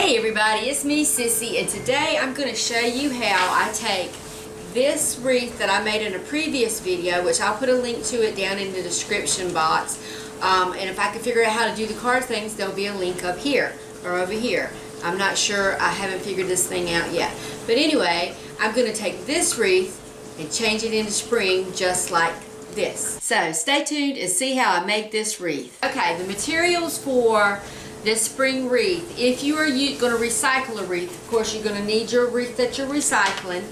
Hey everybody, it's me Sissy, and today I'm going to show you how I take this wreath that I made in a previous video, which I'll put a link to it down in the description box, and if I can figure out how to do the card things, there'll be a link up here or over here. I'm not sure, I haven't figured this thing out yet, but anyway, I'm going to take this wreath and change it into spring just like this. So stay tuned and see how I make this wreath. Okay, the materials for this spring wreath, if you are going to recycle a wreath, of course you're going to need your wreath that you're recycling.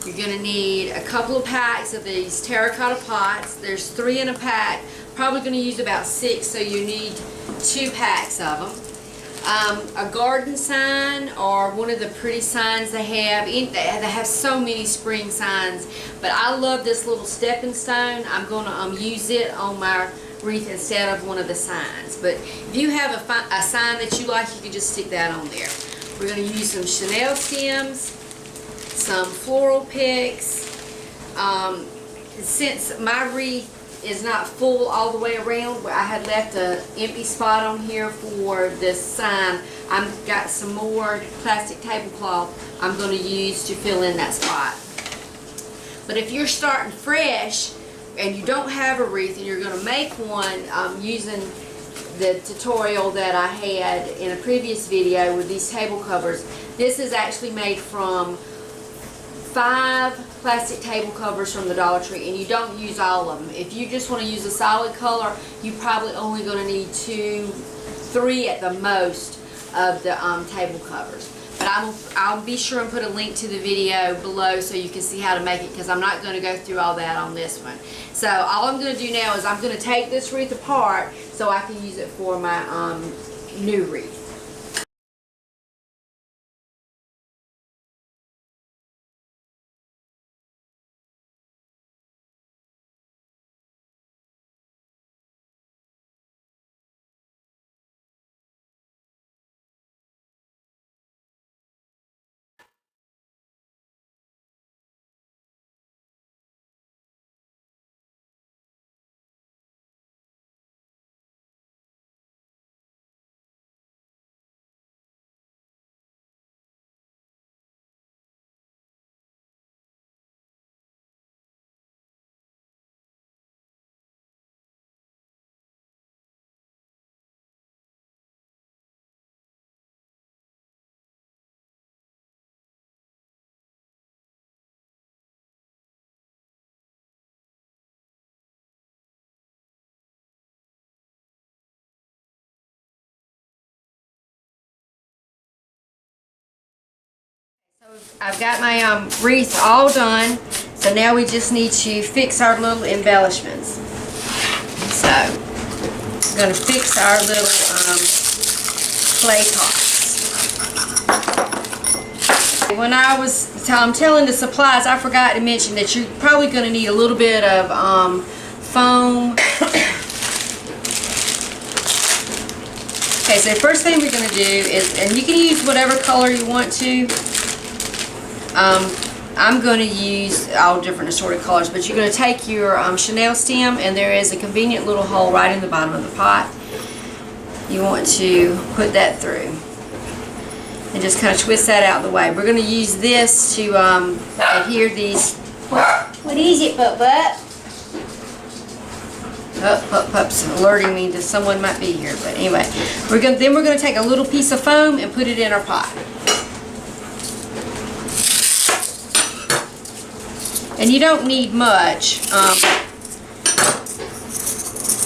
You're going to need a couple of packs of these terracotta pots. There's 3 in a pack. Probably going to use about 6, so you need 2 packs of them. A garden sign, or one of the pretty signs they have. They have so many spring signs, but I love this little stepping stone. I'm going to use it on my wreath instead of one of the signs. But if you have a sign that you like, you can just stick that on there. We're going to use some chenille stems, some floral picks. Since my wreath is not full all the way around, I had left an empty spot on here for this sign. I've got some more plastic tablecloth I'm going to use to fill in that spot. But if you're starting fresh and you don't have a wreath and you're going to make one using the tutorial that I had in a previous video with these table covers, this is actually made from 5 plastic table covers from the Dollar Tree, and you don't use all of them. If you just want to use a solid color, you probably only going to need 2, 3 at the most of the table covers. But I'll be sure and put a link to the video below so you can see how to make it, because I'm not going to go through all that on this one. So all I'm going to do now is I'm going to take this wreath apart so I can use it for my new wreath. So I've got my wreath all done, so now we just need to fix our little embellishments. So I'm going to fix our little clay pots. When I'm telling the supplies, I forgot to mention that you're probably going to need a little bit of foam. Okay, so the first thing we're going to do is, and you can use whatever color you want to. I'm going to use all different assorted colors, but you're going to take your chenille stem, and there is a convenient little hole right in the bottom of the pot. You want to put that through and just kind of twist that out of the way. We're going to use this to adhere these. What is it, Pup? Oh, Pup's alerting me that someone might be here. But anyway, then we're going to take a little piece of foam and put it in our pot. And you don't need much.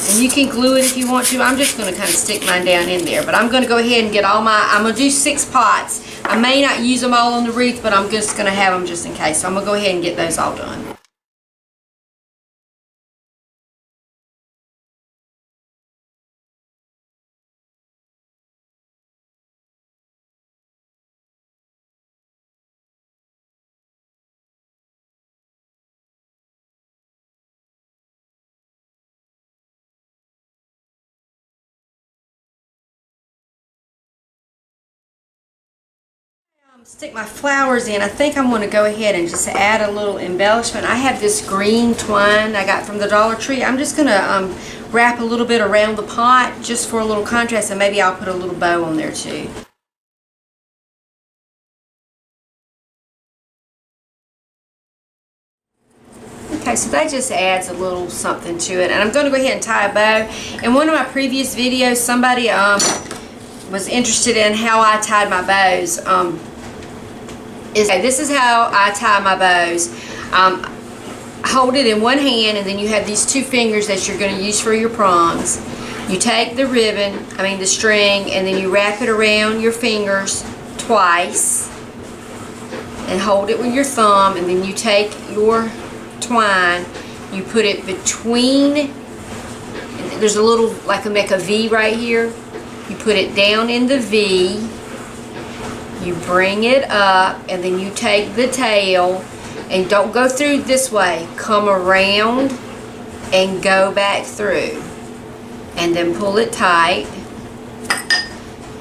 And you can glue it if you want to. I'm just going to kind of stick mine down in there. But I'm going to go ahead and get all I'm going to do 6 pots. I may not use them all on the wreath, but I'm just going to have them just in case. So I'm going to go ahead and get those all done. Stick my flowers in. I think I'm going to go ahead and just add a little embellishment. I have this green twine I got from the Dollar Tree. I'm just going to wrap a little bit around the pot just for a little contrast, and maybe I'll put a little bow on there too. Okay, so that just adds a little something to it. And I'm going to go ahead and tie a bow. In one of my previous videos, somebody was interested in how I tied my bows. Okay, this is how I tie my bows. Hold it in one hand, and then you have these two fingers that you're going to use for your prongs. You take the ribbon, the string, and then you wrap it around your fingers twice and hold it with your thumb, and then you take your twine, you put it between, there's a little, make a V right here. You put it down in the V, you bring it up, and then you take the tail, and don't go through this way, come around and go back through, and then pull it tight,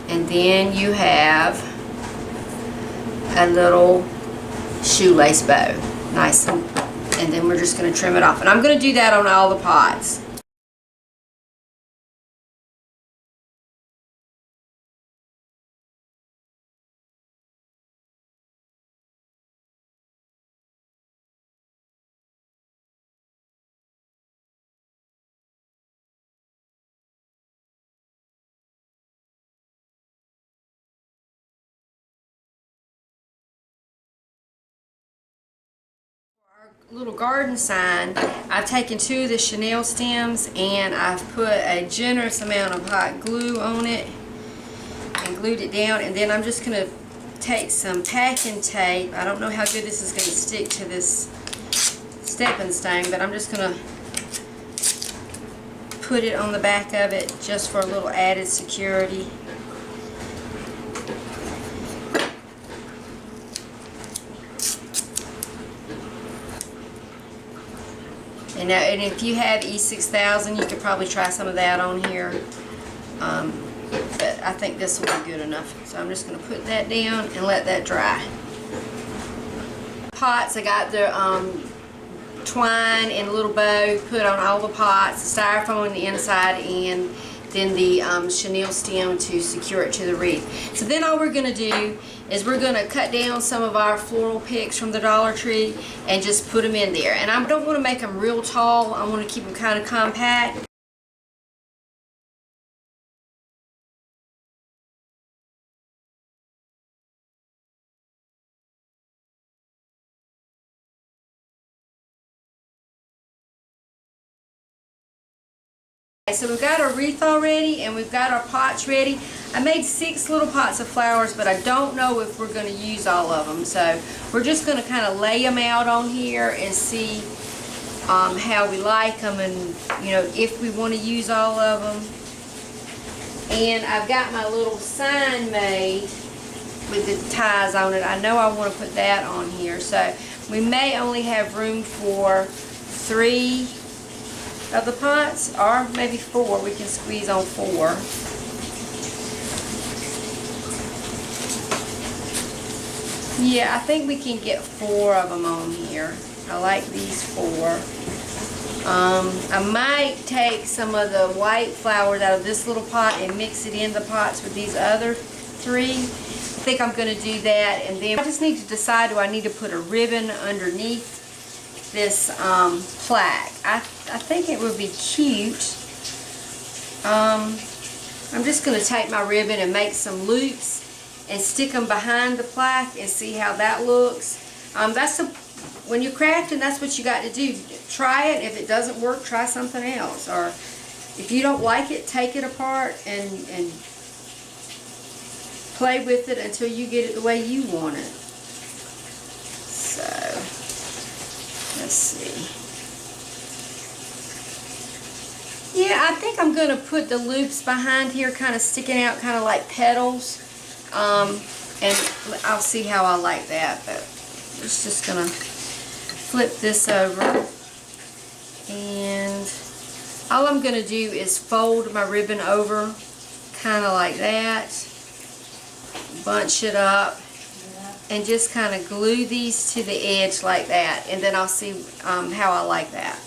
and then you have a little shoelace bow, nice, and then we're just going to trim it off, and I'm going to do that on all the pots. Little garden sign, I've taken two of the chenille stems and I've put a generous amount of hot glue on it and glued it down, and then I'm just going to take some packing tape. I don't know how good this is going to stick to this stepping stone, but I'm just going to put it on the back of it just for a little added security. And if you have E6000, you could probably try some of that on here. But I think this will be good enough. So I'm just going to put that down and let that dry. Pots, I got the twine and a little bow put on all the pots, the styrofoam on the inside, and then the chenille stem to secure it to the wreath. So then all we're going to do is we're going to cut down some of our floral picks from the Dollar Tree and just put them in there. And I don't want to make them real tall. I want to keep them kind of compact. So we've got our wreath already, and we've got our pots ready. I made 6 little pots of flowers, but I don't know if we're going to use all of them. So we're just going to kind of lay them out on here and see how we like them, and if we want to use all of them. And I've got my little sign made with the ties on it. I know I want to put that on here. So we may only have room for 3 of the pots, or maybe 4. We can squeeze on 4. Yeah, I think we can get 4 of them on here. I like these 4. I might take some of the white flowers out of this little pot and mix it in the pots with these other 3. I think I'm going to do that, and then I just need to decide, do I need to put a ribbon underneath this plaque? I think it would be cute. I'm just going to take my ribbon and make some loops and stick them behind the plaque and see how that looks. When you're crafting, that's what you got to do. Try it. If it doesn't work, try something else. Or if you don't like it, take it apart and play with it until you get it the way you want it. So let's see. Yeah, I think I'm going to put the loops behind here, kind of sticking out, kind of like petals. And I'll see how I like that. But it's just going to flip this over. And all I'm going to do is fold my ribbon over, kind of like that. Bunch it up. And just kind of glue these to the edge like that. And then I'll see how I like that.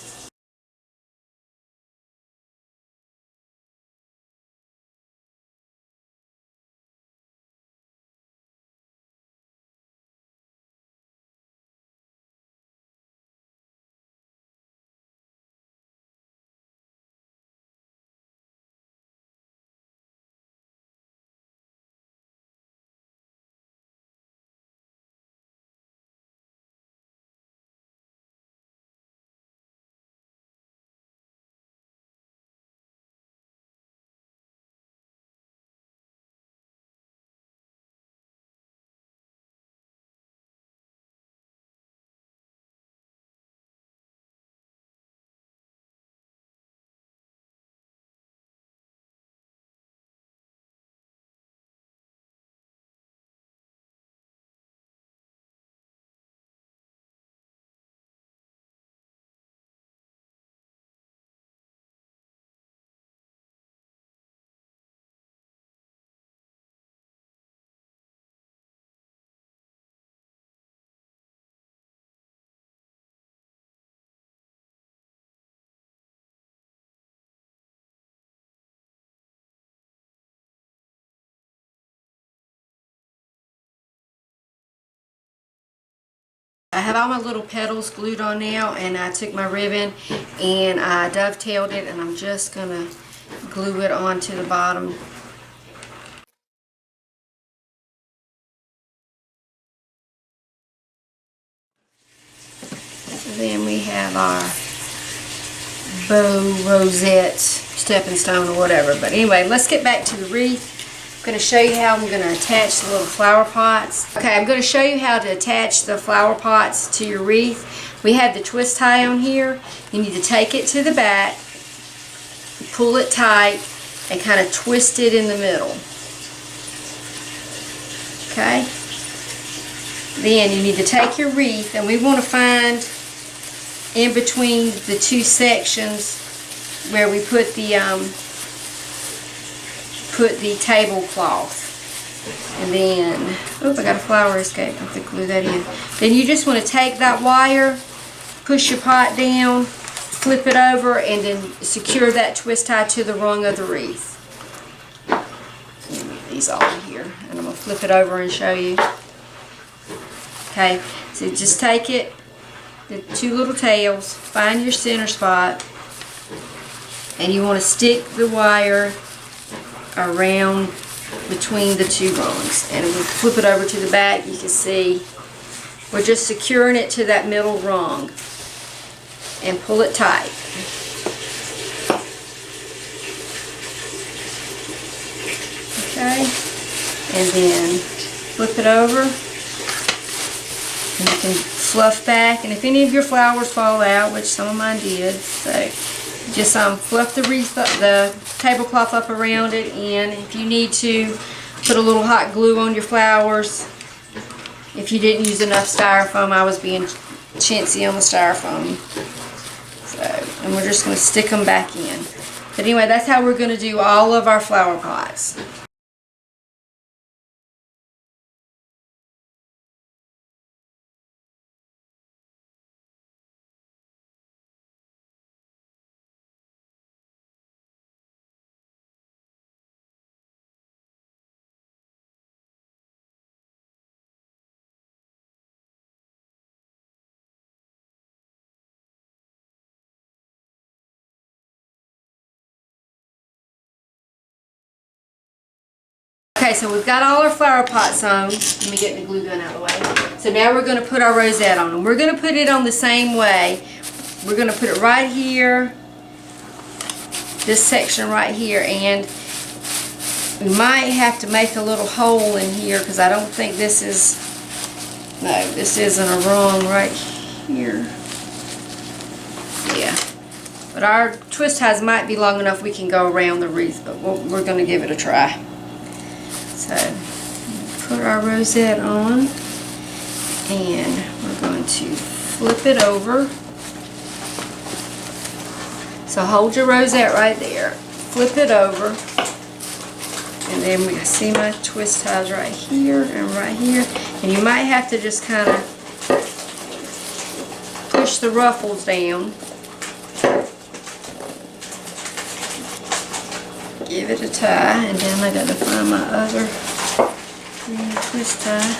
I have all my little petals glued on now, and I took my ribbon and I dovetailed it, and I'm just going to glue it onto the bottom. Then we have our bow, rosette, stepping stone, or whatever. But anyway, let's get back to the wreath. I'm going to show you how I'm going to attach the little flower pots. Okay, I'm going to show you how to attach the flower pots to your wreath. We have the twist tie on here. You need to take it to the back, pull it tight, and kind of twist it in the middle. Okay? Then you need to take your wreath, and we want to find in between the two sections where we put the tablecloth. And then, I got a flower escape. I have to glue that in. Then you just want to take that wire, push your pot down, flip it over, and then secure that twist tie to the rung of the wreath. Move these all in here, and I'm going to flip it over and show you. Okay, so just take it, the two little tails, find your center spot, and you want to stick the wire around between the two rungs. And if we flip it over to the back, you can see we're just securing it to that middle rung, and pull it tight. Okay, and then flip it over, and you can fluff back. And if any of your flowers fall out, which some of mine did, so just fluff the wreath up, the tablecloth up around it, and if you need to, put a little hot glue on your flowers. If you didn't use enough styrofoam, I was being chintzy on the styrofoam. So, and we're just going to stick them back in. But anyway, that's how we're going to do all of our flower pots. Okay, so we've got all our flower pots on. Let me get the glue gun out of the way. So now we're going to put our rosette on, and we're going to put it on the same way. We're going to put it right here, this section right here, and we might have to make a little hole in here because I don't think this is, no, this isn't a rung right here. Yeah, but our twist ties might be long enough we can go around the wreath, but we're going to give it a try. So, put our rosette on, and we're going to flip it over. So hold your rosette right there, flip it over, and then we see my twist ties right here and right here. And you might have to just kind of push the ruffles down. Give it a tie, and then I got to find my other green twist tie.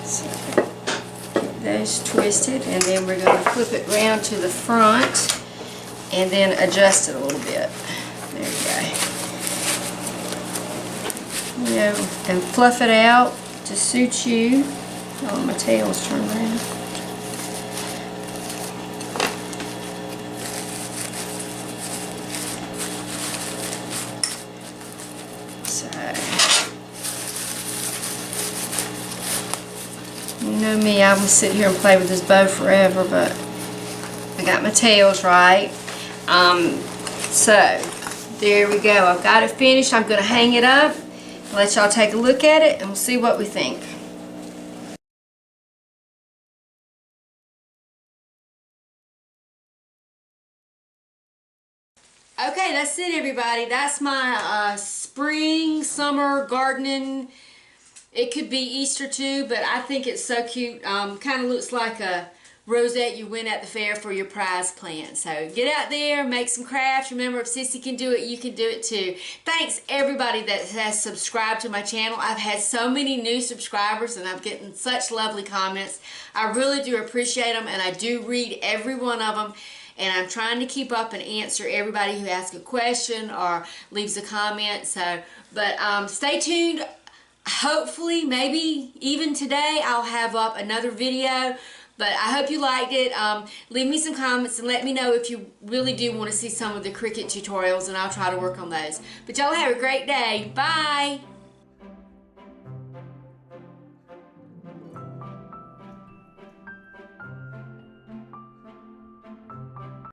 So get those twisted, and then we're going to flip it round to the front, and then adjust it a little bit. There you go. You know, and fluff it out to suit you. Oh, my tail's turned around. So, you know me, I'm gonna sit here and play with this bow forever, but I got my tails right. So there we go. I've got it finished. I'm gonna hang it up. Let y'all take a look at it, and we'll see what we think. Okay, that's it, everybody. That's my spring, summer gardening. It could be Easter too, but I think it's so cute. Kind of looks like a Rosette you win at the fair for your prize plant. So get out there, make some crafts. Remember, if Sissy can do it, you can do it too. Thanks everybody that has subscribed to my channel. I've had so many new subscribers and I'm getting such lovely comments. I really do appreciate them, and I do read every one of them. And I'm trying to keep up and answer everybody who asks a question or leaves a comment. But stay tuned. Hopefully, maybe even today, I'll have up another video. But I hope you liked it. Leave me some comments and let me know if you really do want to see some of the Cricut tutorials, and I'll try to work on those. But y'all have a great day. Bye!